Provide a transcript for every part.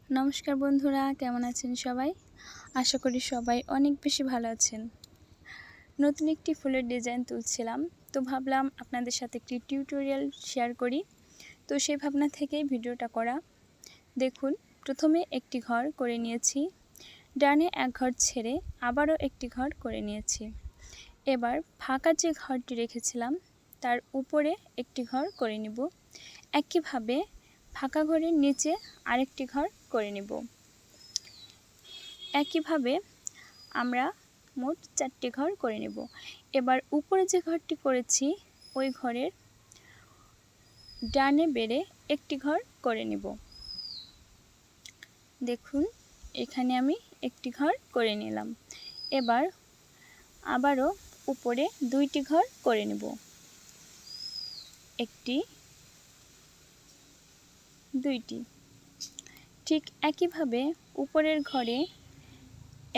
নমস্কার বন্ধুরা, কেমন আছেন সবাই? আশা করি সবাই অনেক বেশি ভালো আছেন। নতুন একটি ফুলের ডিজাইন তুলছিলাম, তো ভাবলাম আপনাদের সাথে একটি টিউটোরিয়াল শেয়ার করি। তো সেই ভাবনা থেকেই ভিডিওটা করা। দেখুন, প্রথমে একটি ঘর করে নিয়েছি, ডানে এক ঘর ছেড়ে আবারও একটি ঘর করে নিয়েছি। এবার ফাঁকা যে ঘরটি রেখেছিলাম তার উপরে একটি ঘর করে নিব। একইভাবে ফাঁকা ঘরের নিচে আরেকটি ঘর করে নিব। একইভাবে আমরা মোট 4টি ঘর করে নেব। এবার উপরে যে ঘরটি করেছি ওই ঘরের ডানে বেড়ে একটি ঘর করে নেব। দেখুন, এখানে আমি একটি ঘর করে নিলাম। এবার আবারও উপরে 2টি ঘর করে নেব। একটি, 2টি। ঠিক একইভাবে উপরের ঘরে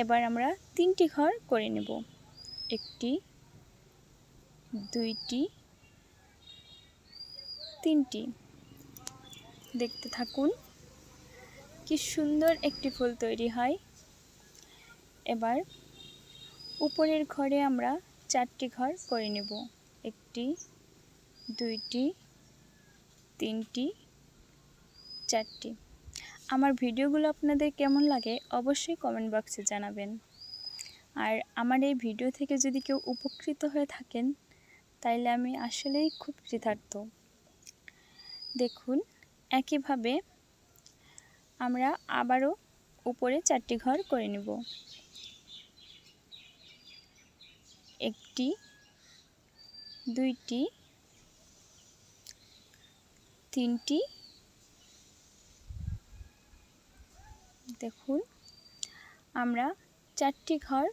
এবার আমরা 3টি ঘর করে নেব। একটি, 2টি, 3টি। দেখতে থাকুন কি সুন্দর একটি ফুল তৈরি হয়। এবার উপরের ঘরে আমরা 4টি ঘর করে নেব। একটি, 2টি, 3টি, 4টি। আমার ভিডিওগুলো আপনাদের কেমন লাগে অবশ্যই কমেন্ট বক্সে জানাবেন। আর আমার এই ভিডিও থেকে যদি কেউ উপকৃত হয়ে থাকেন তাইলে আমি আসলেই খুব কৃতার্থ। দেখুন, একইভাবে আমরা আবারও উপরে 4টি ঘর করে নেব। একটি, 2টি, 3টি। দেখুন, আমরা 4টি ঘর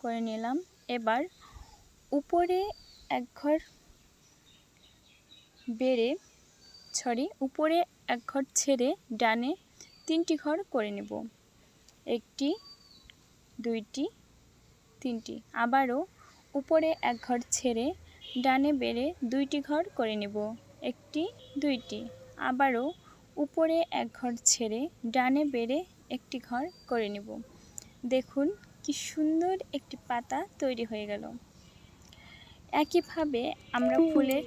করে নিলাম। এবার উপরে এক ঘর উপরে এক ঘর ছেড়ে ডানে 3টি ঘর করে নেব। একটি, 2টি, 3টি। আবারও উপরে এক ঘর ছেড়ে ডানে বেড়ে 2টি ঘর করে নেব। একটি, 2টি। আবারও উপরে এক ঘর ছেড়ে ডানে বেড়ে একটি ঘর করে নেব। দেখুন কি সুন্দর একটি পাতা তৈরি হয়ে গেল। একইভাবে আমরা ফুলের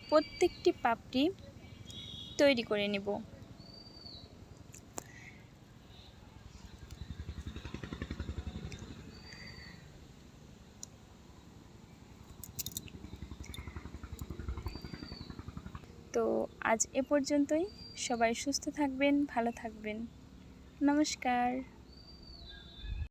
প্রত্যেকটি পাপড়ি তৈরি করে নেব। তো আজ এ পর্যন্তই। সবাই সুস্থ থাকবেন, ভালো থাকবেন। নমস্কার।